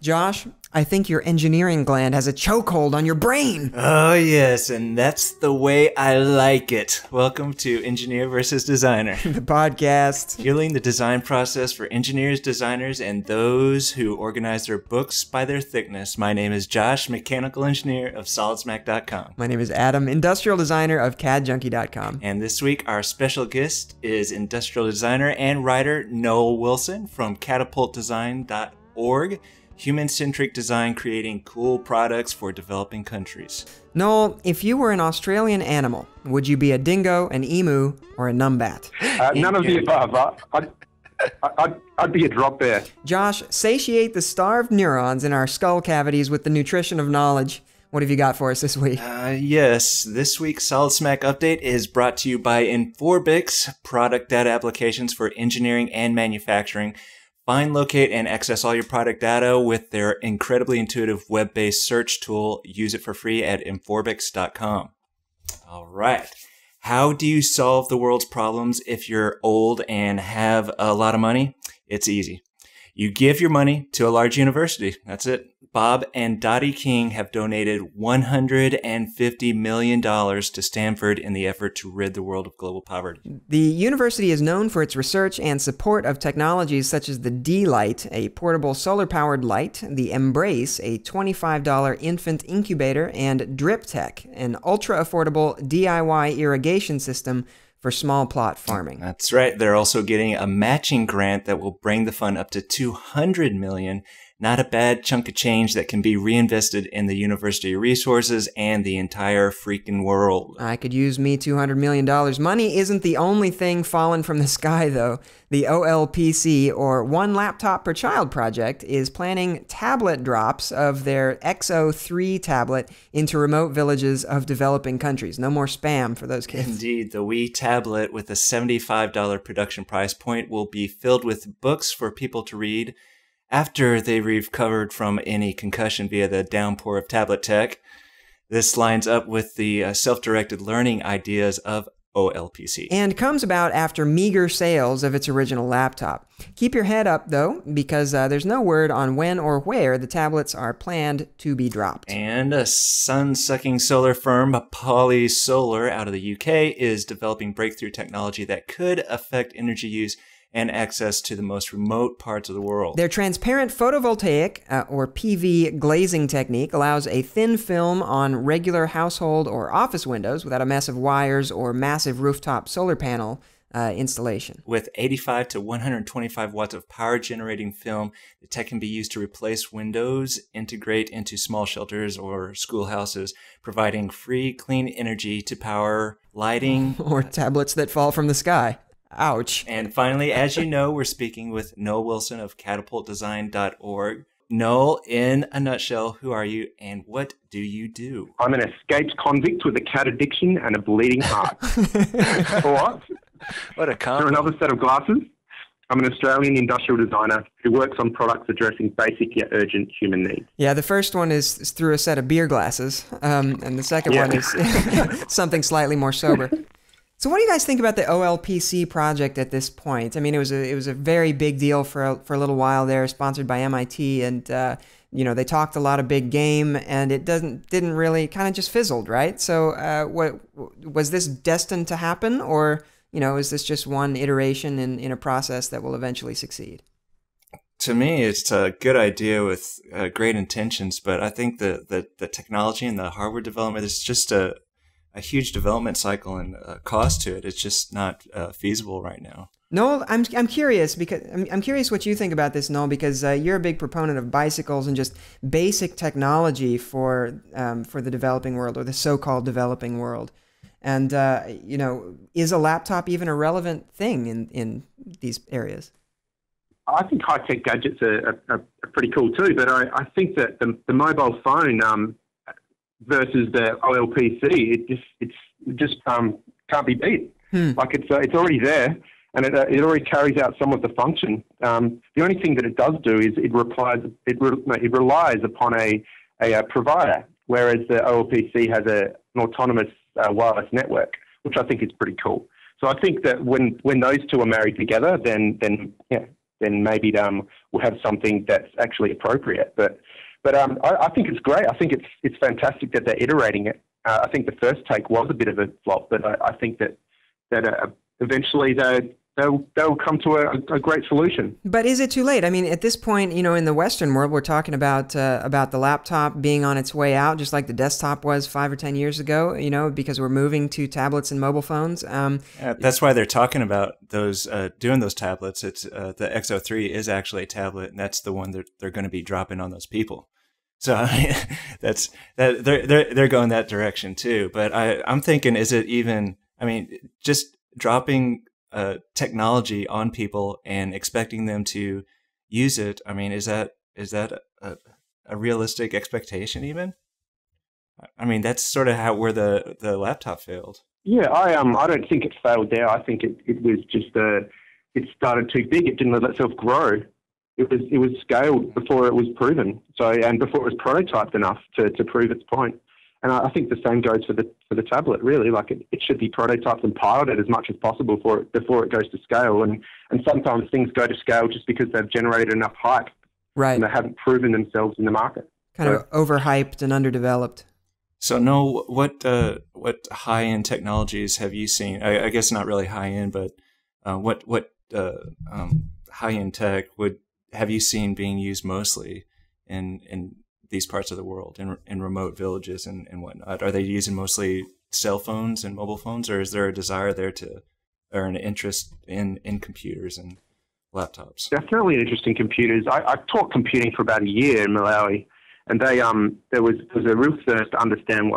Josh, I think your engineering gland has a chokehold on your brain. Oh, yes, and that's the way I like it. Welcome to Engineer versus Designer, The podcast. fueling the design process for engineers, designers, and those who organize their books by their thickness. My name is Josh, mechanical engineer of SolidSmack.com. My name is Adam, industrial designer of CADJunkie.com. And this week, our special guest is industrial designer and writer Noel Wilson from CatapultDesign.org. Human-centric design creating cool products for developing countries. Noel, if you were an Australian animal, would you be a dingo, an emu, or a numbat? None of the above. I'd be a drop bear. Josh, satiate the starved neurons in our skull cavities with the nutrition of knowledge. What have you got for us this week? Yes, this week's Solid Smack update is brought to you by Inforbix, product data applications for engineering and manufacturing. Find, locate, and access all your product data with their incredibly intuitive web-based search tool. Use it for free at Inforbix.com. All right. How do you solve the world's problems if you're old and have a lot of money? It's easy. You give your money to a large university. That's it. Bob and Dottie King have donated $150 million to Stanford in the effort to rid the world of global poverty. The university is known for its research and support of technologies such as the D-Light, a portable solar-powered light, the Embrace, a $25 infant incubator, and Drip Tech, an ultra-affordable DIY irrigation system for small plot farming. That's right. They're also getting a matching grant that will bring the fund up to $200 million. Not a bad chunk of change that can be reinvested in the university resources and the entire freaking world. I could use me $200 million. Money isn't the only thing falling from the sky, though. The OLPC, or One Laptop Per Child project, is planning tablet drops of their XO3 tablet into remote villages of developing countries. No more spam for those kids. Indeed, the Wii tablet with a $75 production price point will be filled with books for people to read after they've recovered from any concussion via the downpour of tablet tech. This lines up with the self-directed learning ideas of OLPC. And comes about after meager sales of its original laptop. Keep your head up, though, because there's no word on when or where the tablets are planned to be dropped. And a sun-sucking solar firm, Poly Solar, out of the UK, is developing breakthrough technology that could affect energy use and access to the most remote parts of the world. Their transparent photovoltaic, or PV, glazing technique allows a thin film on regular household or office windows without a mess of wires or massive rooftop solar panel installation. With 85 to 125 watts of power-generating film, the tech can be used to replace windows, integrate into small shelters or schoolhouses, providing free, clean energy to power lighting. Or tablets that fall from the sky. Ouch. And finally, as you know, we're speaking with Noel Wilson of CatapultDesign.org. Noel, in a nutshell, who are you and what do you do? I'm an escaped convict with a cat addiction and a bleeding heart. For what? What a combo. For another set of glasses, I'm an Australian industrial designer who works on products addressing basic yet urgent human needs. Yeah, the first one is through a set of beer glasses, and the second one is something slightly more sober. So what do you guys think about the OLPC project at this point? I mean, it was a very big deal for a little while there, sponsored by MIT, and you know, they talked a lot of big game, and it didn't really, kind of just fizzled, right? So what was this destined to happen, or you know, is this just one iteration in a process that will eventually succeed? To me, it's a good idea with great intentions, but I think the technology and the hardware development is just a huge development cycle and cost to it. It's just not feasible right now. Noel, I'm curious because I'm curious what you think about this, Noel, because you're a big proponent of bicycles and just basic technology for the developing world, or the so-called developing world. And you know, is a laptop even a relevant thing in these areas? I think high-tech gadgets are pretty cool too, but I think that the mobile phone versus the OLPC, it just can't be beat. Like it's already there, and it already carries out some of the function. The only thing that it does do is it relies upon a provider, whereas the OLPC has an autonomous wireless network, which I think is pretty cool. So I think that when those two are married together, then yeah, then maybe we'll have something that's actually appropriate. But I think it's great. I think it's fantastic that they're iterating it. I think the first take was a bit of a flop, but I think that eventually they'll come to a great solution. But is it too late? I mean, at this point, in the Western world, we're talking about the laptop being on its way out, just like the desktop was 5 or 10 years ago, because we're moving to tablets and mobile phones. That's why they're talking about those doing those tablets. It's the XO3 is actually a tablet, and that's the one that they're going to be dropping on those people. So they're going that direction too. But I'm thinking, is it even? I mean, just dropping technology on people and expecting them to use it. I mean, is that a realistic expectation even? I mean, that's sort of where the laptop failed. Yeah, I don't think it failed there. I think it was just it started too big. It didn't let itself grow. It was scaled before it was proven. And before it was prototyped enough to prove its point. And I think the same goes for the tablet, really. Like it should be prototyped and piloted as much as possible before it goes to scale. And sometimes things go to scale just because they've generated enough hype. Right. And they haven't proven themselves in the market. Kind of overhyped and underdeveloped. So, Noel, what high-end technologies have you seen? I guess not really high-end, but what high-end tech have you seen being used mostly in these parts of the world, in remote villages and whatnot? Are they using mostly cell phones and mobile phones, or is there a desire there or an interest in computers and laptops? Definitely an interest in computers. I taught computing for about a year in Malawi, and there was a real thirst to understand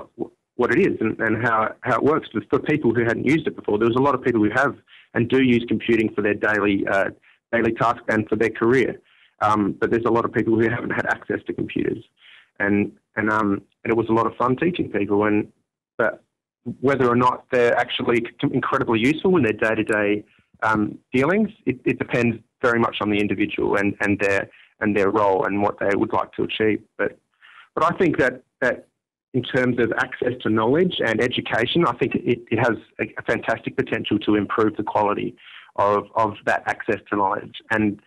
what it is and how it works for people who hadn't used it before. There was a lot of people who have and do use computing for their daily tasks and for their career. But there's a lot of people who haven't had access to computers, and it was a lot of fun teaching people. But whether or not they're actually incredibly useful in their day-to-day dealings, it depends very much on the individual and their role and what they would like to achieve. But I think that in terms of access to knowledge and education, I think it has a fantastic potential to improve the quality of that access to knowledge. And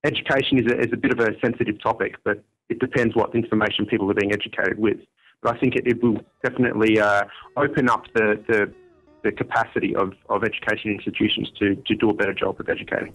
education is a bit of a sensitive topic, but it depends what information people are being educated with. But I think it will definitely open up the capacity of education institutions to do a better job of educating.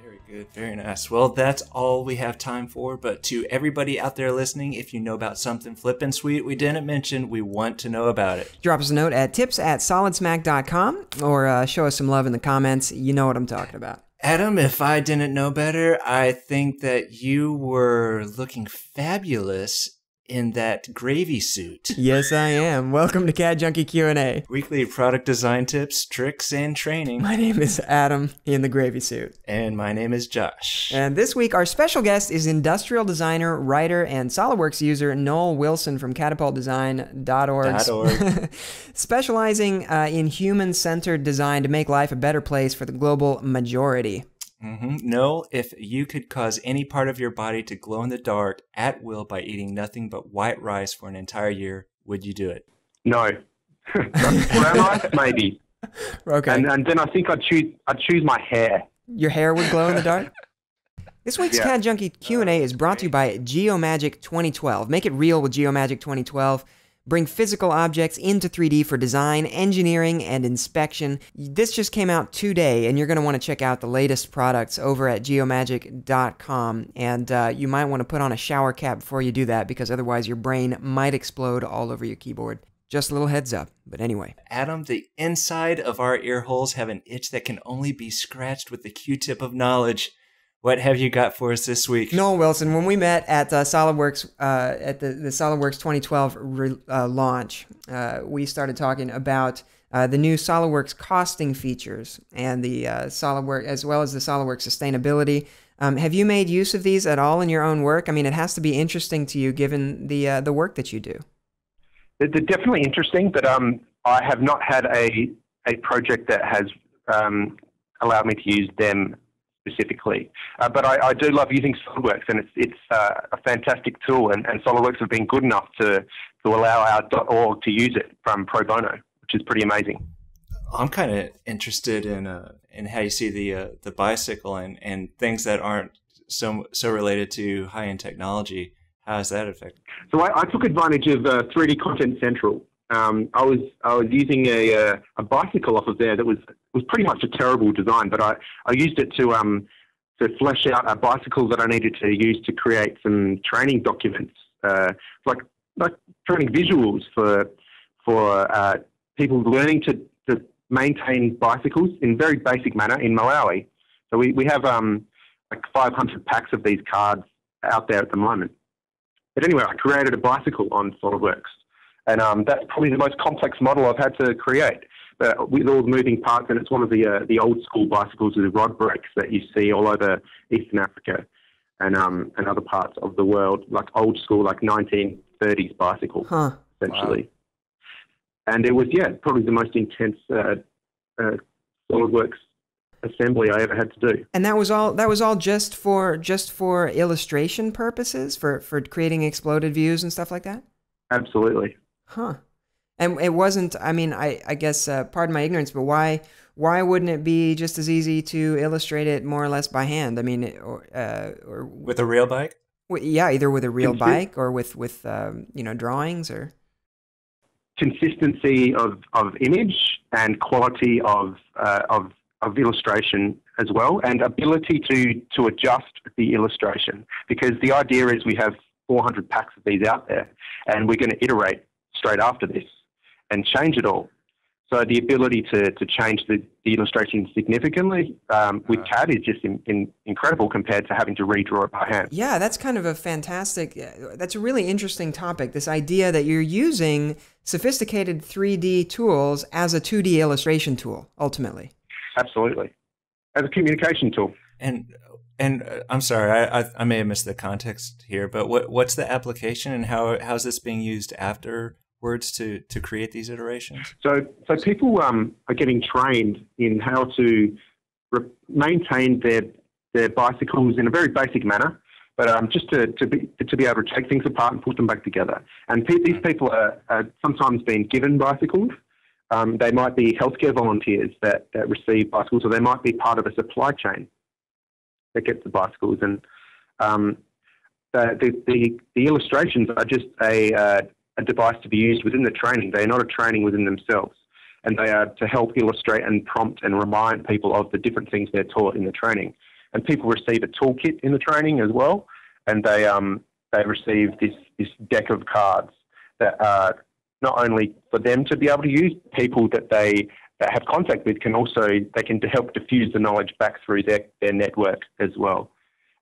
Very good. Very nice. Well, that's all we have time for. But to everybody out there listening, if you know about something flippin' sweet we didn't mention, we want to know about it. Drop us a note at tips@solidsmack.com or show us some love in the comments. You know what I'm talking about. Adam, if I didn't know better, I think that you were looking fabulous in that gravy suit. Yes, I am. Welcome to CAD Junkie Q&A. Weekly product design tips, tricks, and training. My name is Adam in the gravy suit. And my name is Josh. And this week, our special guest is industrial designer, writer, and SolidWorks user Noel Wilson from CatapultDesign.org. Specializing in human-centered design to make life a better place for the global majority. Noel, if you could cause any part of your body to glow in the dark at will by eating nothing but white rice for an entire year, would you do it? No. Brown rice, maybe. Okay. And then I think I'd choose my hair. Your hair would glow in the dark? This week's CAD Junkie Q&A is brought to you by Geomagic 2012. Make it real with Geomagic 2012. Bring physical objects into 3D for design, engineering, and inspection. This just came out today, and you're going to want to check out the latest products over at geomagic.com. And you might want to put on a shower cap before you do that, because otherwise your brain might explode all over your keyboard. Just a little heads up. But anyway. Adam, the inside of our ear holes have an itch that can only be scratched with the Q-tip of knowledge. What have you got for us this week? Noel Wilson, when we met at SolidWorks, at the SolidWorks 2012 launch, we started talking about the new SolidWorks costing features and the SolidWorks, as well as the SolidWorks sustainability. Have you made use of these at all in your own work? I mean, it has to be interesting to you given the work that you do. They're definitely interesting, but I have not had a project that has allowed me to use them specifically. But I do love using SolidWorks, and it's a fantastic tool, and SolidWorks have been good enough to allow our .org to use it from pro bono, which is pretty amazing. I'm kind of interested in and how you see the bicycle and things that aren't so related to high-end technology. How has that affected? So I took advantage of 3D Content Central. I was using a bicycle off of there that was pretty much a terrible design, but I used it to flesh out a bicycle that I needed to use to create some training documents, like training visuals for people learning to maintain bicycles in very basic manner in Malawi. So we have like 500 packs of these cards out there at the moment. But anyway, I created a bicycle on SolidWorks, and that's probably the most complex model I've had to create, with all the moving parts. And it's one of the old school bicycles with rod brakes that you see all over Eastern Africa and other parts of the world, like old school, like 1930s bicycle, essentially. Wow. And it was, probably the most intense SolidWorks assembly I ever had to do. And that was all just for illustration purposes, for creating exploded views and stuff like that? Absolutely. Huh. And it wasn't, I mean, I guess, pardon my ignorance, but why wouldn't it be just as easy to illustrate it more or less by hand? I mean, or with a real bike? Yeah, either with a real bike or with drawings or... Consistency of image and quality of illustration as well, and ability to adjust the illustration, because the idea is we have 400 packs of these out there, and we're going to iterate straight after this and change it all. So the ability to change the illustration significantly with CAD is just incredible compared to having to redraw it by hand. Yeah, that's kind of a fantastic, that's a really interesting topic, this idea that you're using sophisticated 3D tools as a 2D illustration tool, ultimately. Absolutely. As a communication tool. And I'm sorry, I may have missed the context here, but what's the application and how's this being used afterwards to create these iterations? So people are getting trained in how to maintain their bicycles in a very basic manner, but just to be able to take things apart and put them back together. And these people are sometimes being given bicycles. They might be healthcare volunteers that receive bicycles, or they might be part of a supply chain that gets the bicycles. And the illustrations are just a device to be used within the training. They are not a training within themselves, and they are to help illustrate and prompt and remind people of the different things they're taught in the training. And people receive a toolkit in the training as well, and they receive this deck of cards that are not only for them to be able to use, people that they have contact with can help diffuse the knowledge back through their network as well.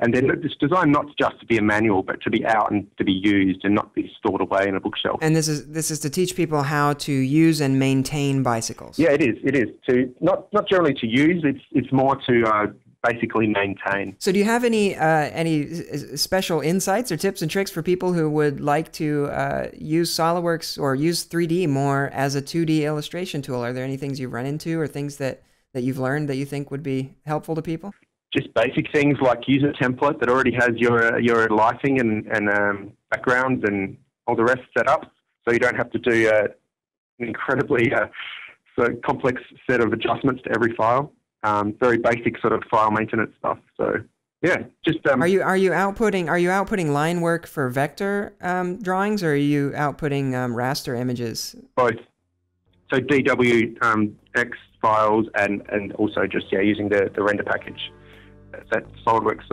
And then it's designed not just to be a manual, but to be out and to be used and not be stored away in a bookshelf. And this is to teach people how to use and maintain bicycles. Yeah, it is. It is to not generally to use. It's more to basically maintain. So do you have any special insights or tips and tricks for people who would like to use SolidWorks or use 3D more as a 2D illustration tool? Are there any things you've run into or things that you've learned that you think would be helpful to people? Just basic things like use a template that already has your lighting and backgrounds and all the rest set up, so you don't have to do an incredibly complex set of adjustments to every file. Very basic sort of file maintenance stuff. So yeah, just are you outputting line work for vector drawings, or are you outputting raster images? Both. So DWX files and also just using the render package that SolidWorks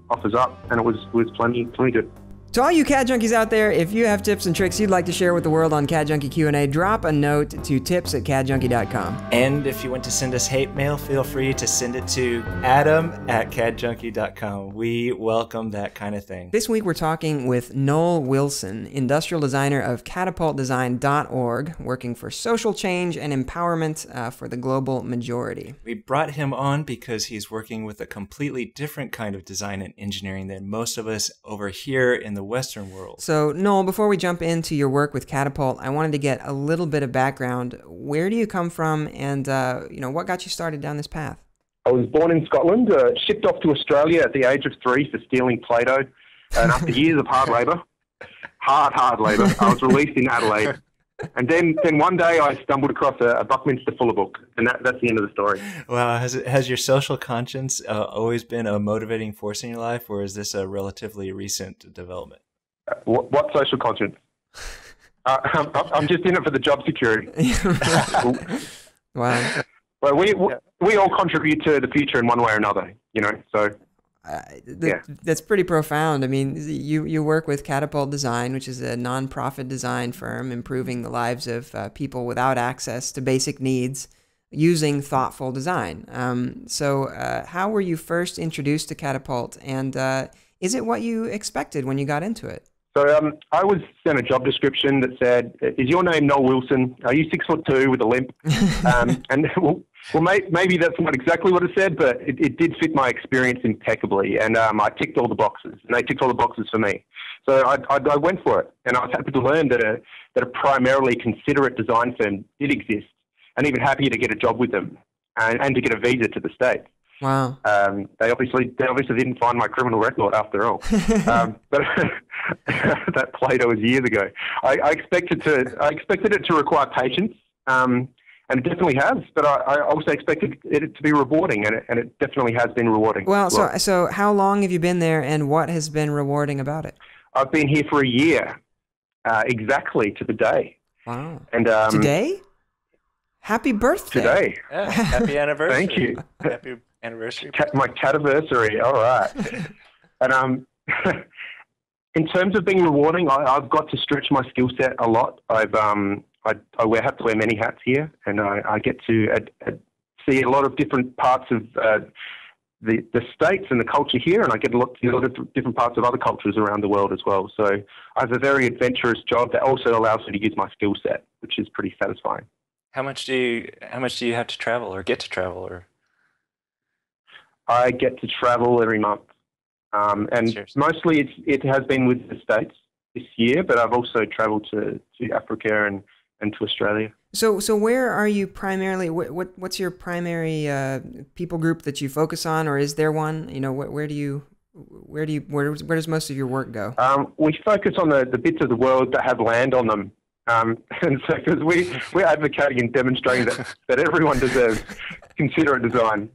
offers up, and it was plenty good. To all you CAD junkies out there, if you have tips and tricks you'd like to share with the world on CAD Junkie Q&A, drop a note to tips@cadjunkie.com. And if you want to send us hate mail, feel free to send it to adam@cadjunkie.com. We welcome that kind of thing. This week we're talking with Noel Wilson, industrial designer of CatapultDesign.org, working for social change and empowerment for the global majority. We brought him on because he's working with a completely different kind of design and engineering than most of us over here in the Western world. So, Noel, before we jump into your work with Catapult, I wanted to get a little bit of background. Where do you come from, and what got you started down this path? I was born in Scotland, shipped off to Australia at the age of 3 for stealing play-doh, and after years of hard labour, I was released in Adelaide And then one day I stumbled across a Buckminster Fuller book, and that's the end of the story. Wow. Has your social conscience always been a motivating force in your life, or is this a relatively recent development? What social conscience? I'm just in it for the job security. Wow. Well, we all contribute to the future in one way or another, so... That's pretty profound. I mean, you work with Catapult Design, which is a non-profit design firm improving the lives of people without access to basic needs using thoughtful design. So how were you first introduced to Catapult, and is it what you expected when you got into it? So I was sent a job description that said, "Is your name Noel Wilson? Are you 6'2" with a limp?" And maybe that's not exactly what it said, but it did fit my experience impeccably, and I ticked all the boxes, and they ticked all the boxes for me. So I went for it, and I was happy to learn that a primarily considerate design firm did exist, and even happier to get a job with them and to get a visa to the States. Wow. They obviously didn't find my criminal record after all. But that play-doh was years ago. I expected it to require patience, and it definitely has. But I also expected it to be rewarding, and it definitely has been rewarding. Well, so how long have you been there, and what has been rewarding about it? I've been here for a year, exactly to the day. Wow. And today? Happy birthday! Today. Yeah, happy anniversary! Thank you. Happy anniversary! My cataversary. All right. And in terms of being rewarding, I've got to stretch my skill set a lot. I have to wear many hats here, and I get to see a lot of different parts of the States and the culture here, and I get to see a lot of different parts of other cultures around the world as well. So I have a very adventurous job that also allows me to use my skill set, which is pretty satisfying. How much do you have to travel, or get to travel, or? I get to travel every month, and Seriously? mostly it has been with the States this year, but I've also travelled to Africa and to Australia. So where are you primarily? What's your primary people group that you focus on, or is there one? Where does most of your work go? We focus on the bits of the world that have land on them. And so, because we're advocating and demonstrating that everyone deserves considerate design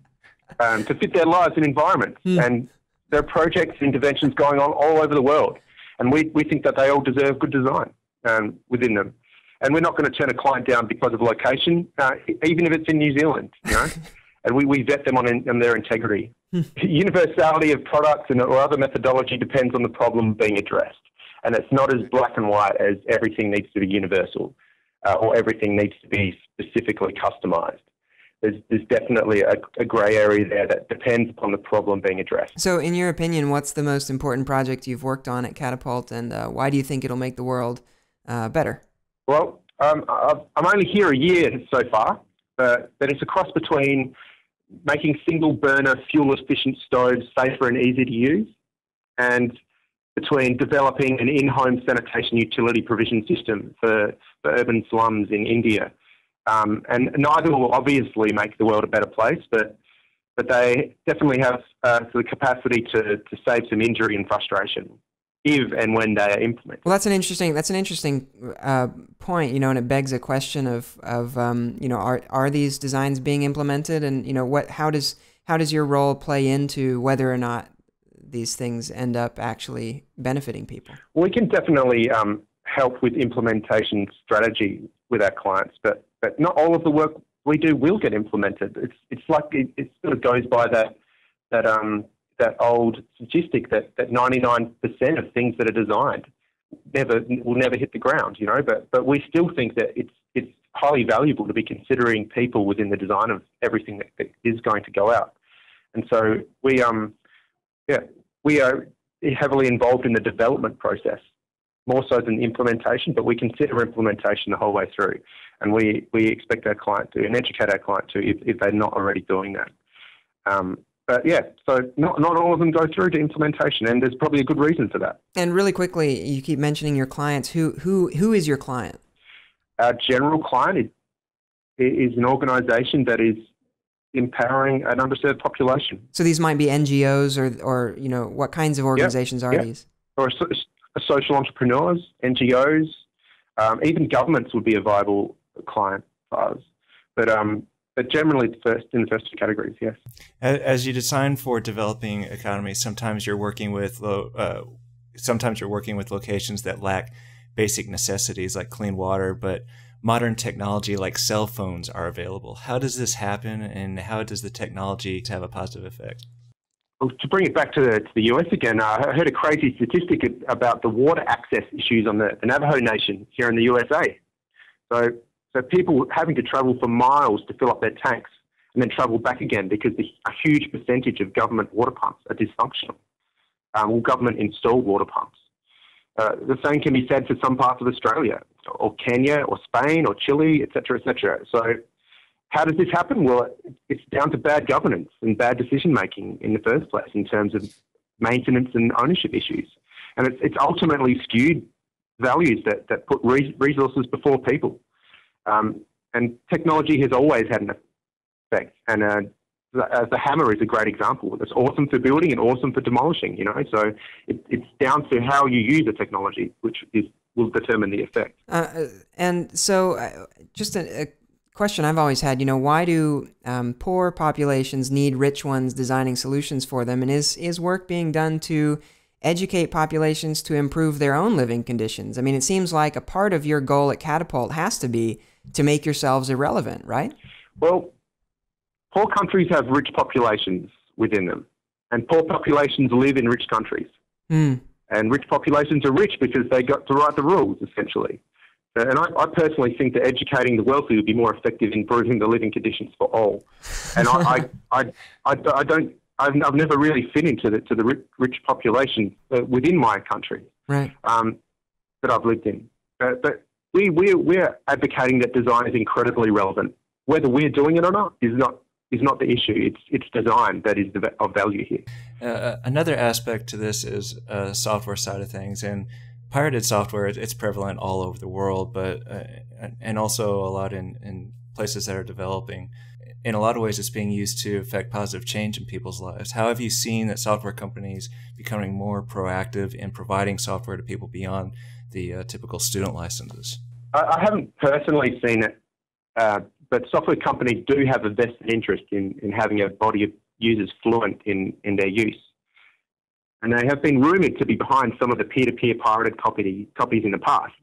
to fit their lives and environments. And there are projects and interventions going on all over the world. And we think that they all deserve good design within them. And we're not going to turn a client down because of location, even if it's in New Zealand, And we vet them on their integrity. Universality of products or other methodology depends on the problem being addressed. And it's not as black and white as everything needs to be universal or everything needs to be specifically customized. There's definitely a grey area there that depends upon the problem being addressed. So in your opinion, what's the most important project you've worked on at Catapult, and why do you think it'll make the world better? Well, I'm only here a year so far, but it's a cross between making single-burner, fuel-efficient stoves safer and easy to use, and between developing an in-home sanitation utility provision system for urban slums in India. And neither will obviously make the world a better place, but they definitely have the capacity to save some injury and frustration if and when they are implemented. Well, that's an interesting point, and it begs a question of are these designs being implemented, and how does your role play into whether or not these things end up actually benefiting people? We can definitely help with implementation strategy with our clients, but not all of the work we do will get implemented. It's like it sort of goes by that old statistic that 99% of things that are designed will never hit the ground, But we still think that it's highly valuable to be considering people within the design of everything that is going to go out, and so we are heavily involved in the development process, more so than the implementation, but we consider implementation the whole way through. And we expect our client to, and educate our client to, if they're not already doing that. But yeah, so not all of them go through to implementation, and there's probably a good reason for that. And really quickly, you keep mentioning your clients. Who is your client? Our general client is an organisation that is empowering an underserved population. So these might be NGOs or what kinds of organizations are these? Or social entrepreneurs, NGOs, Even governments would be a viable client for us. But generally, in the first two categories, yes. As you design for developing economies, sometimes you're working with locations that lack basic necessities like clean water, but modern technology like cell phones are available. How does this happen, and how does the technology have a positive effect? Well, to bring it back to the US again, I heard a crazy statistic about the water access issues on the Navajo Nation here in the USA. So people having to travel for miles to fill up their tanks and then travel back again because a huge percentage of government water pumps are dysfunctional. Government installed water pumps. The same can be said for some parts of Australia, or Kenya, or Spain, or Chile, etc., etc. So how does this happen? Well, it's down to bad governance and bad decision-making in the first place in terms of maintenance and ownership issues. And it's ultimately skewed values that put resources before people. And technology has always had an effect. And the hammer is a great example. It's awesome for building and awesome for demolishing, you know. So it's down to how you use the technology, which will determine the effect. And so just a question I've always had, you know, why do poor populations need rich ones designing solutions for them? And is work being done to educate populations to improve their own living conditions? I mean, it seems like a part of your goal at Catapult has to be to make yourselves irrelevant, right? Well, poor countries have rich populations within them, and poor populations live in rich countries. And rich populations are rich because they got to write the rules, essentially. And I personally think that educating the wealthy would be more effective in improving the living conditions for all. And I've never really fit into the rich population within my country, right? That I've lived in. But we're advocating that design is incredibly relevant. Whether we're doing it or not is not the issue. It's design that is of value here. Another aspect to this is software side of things, and pirated software. It's prevalent all over the world, but and also a lot in places that are developing. In a lot of ways, it's being used to affect positive change in people's lives. How have you seen that software companies becoming more proactive in providing software to people beyond the typical student licenses? I haven't personally seen it, but software companies do have a vested interest in having a body of users fluent in their use. And they have been rumoured to be behind some of the peer-to-peer pirated copies in the past.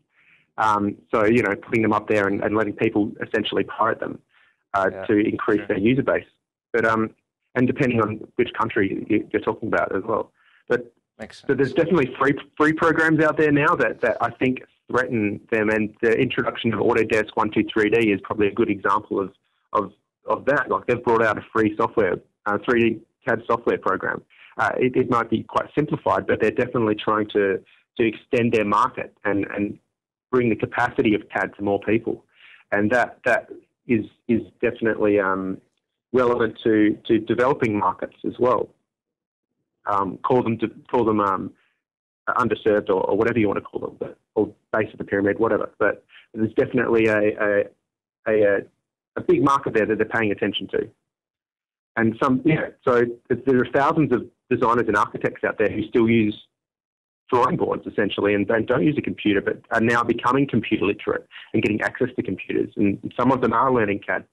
So, you know, putting them up there and letting people essentially pirate them to increase their user base. But and depending on which country you're talking about as well. But so there's definitely free programs out there now that I think threaten them, and the introduction of Autodesk 123D is probably a good example of that. Like, they've brought out a free software, 3D CAD software program. It might be quite simplified, but they're definitely trying to extend their market and bring the capacity of CAD to more people. And that is definitely relevant to developing markets as well. Call them underserved or whatever you want to call them, but, or base of the pyramid, whatever. But there's definitely a big market there that they're paying attention to. And so there are thousands of designers and architects out there who still use drawing boards, essentially, and don't use a computer, but are now becoming computer literate and getting access to computers. And some of them are learning CAD,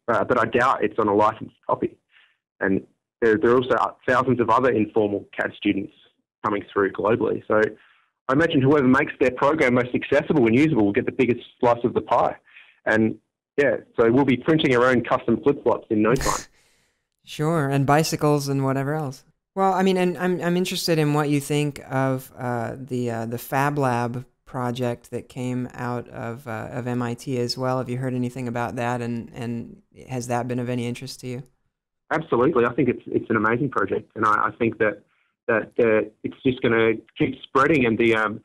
but I doubt it's on a licensed copy. And there are also thousands of other informal CAD students coming through globally. So I imagine whoever makes their program most accessible and usable will get the biggest slice of the pie. And yeah, so we'll be printing our own custom flip-flops in no time. Sure, and bicycles and whatever else. Well, I mean, and I'm interested in what you think of the Fab Lab project that came out of MIT as well. Have you heard anything about that, and has that been of any interest to you? Absolutely, I think it's an amazing project, and I think that it's just going to keep spreading, and the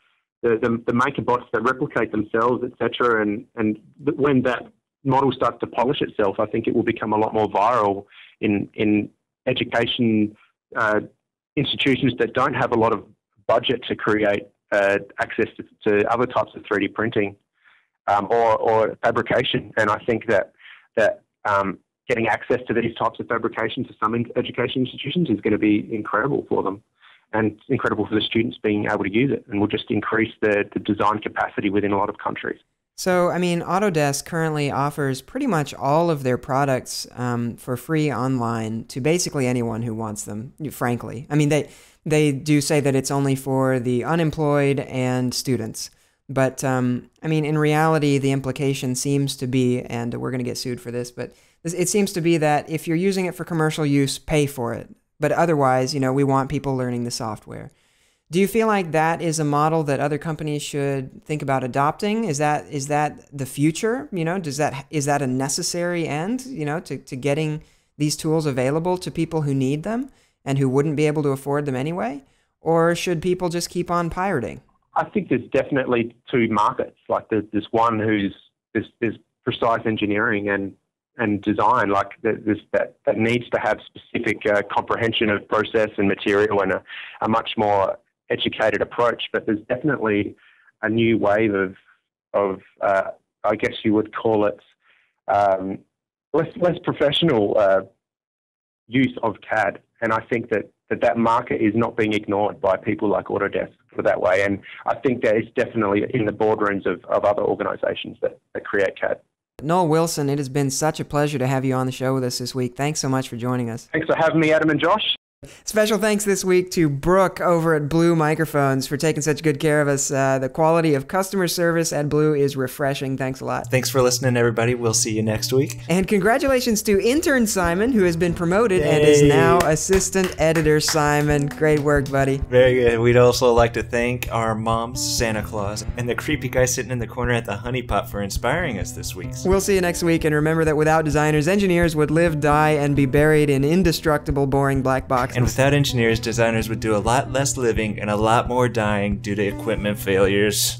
maker bots that replicate themselves, etc. And when that model starts to polish itself, I think it will become a lot more viral in education institutions that don't have a lot of budget to create access to other types of 3D printing or fabrication. And I think that getting access to these types of fabrication to some education institutions is going to be incredible for them. and it's incredible for the students being able to use it, and will just increase the design capacity within a lot of countries. So, I mean, Autodesk currently offers pretty much all of their products for free online to basically anyone who wants them, frankly. I mean, they do say that it's only for the unemployed and students. But, I mean, in reality, the implication seems to be, and we're going to get sued for this, but it seems to be that if you're using it for commercial use, pay for it. But otherwise, you know, we want people learning the software. Do you feel like that is a model that other companies should think about adopting? Is that the future? You know, is that a necessary end, you know, to getting these tools available to people who need them and who wouldn't be able to afford them anyway? Or should people just keep on pirating? I think there's definitely two markets. Like there's one there's precise engineering and design, like that needs to have specific comprehension of process and material and a much more educated approach. But there's definitely a new wave of I guess you would call it less professional use of CAD, and I think that market is not being ignored by people like Autodesk for that way. And I think that it's definitely in the boardrooms of other organizations that create CAD. Noel Wilson, it has been such a pleasure to have you on the show with us this week. Thanks so much for joining us. Thanks for having me, Adam and Josh. Special thanks this week to Brooke over at Blue Microphones for taking such good care of us. The quality of customer service at Blue is refreshing. Thanks a lot. Thanks for listening, everybody. We'll see you next week. And congratulations to intern Simon, who has been promoted and is now assistant editor Simon. Great work, buddy. Very good. We'd also like to thank our moms, Santa Claus, and the creepy guy sitting in the corner at the honey pot for inspiring us this week. We'll see you next week, and remember that without designers, engineers would live, die, and be buried in indestructible, boring black boxes. And without engineers, designers would do a lot less living and a lot more dying due to equipment failures.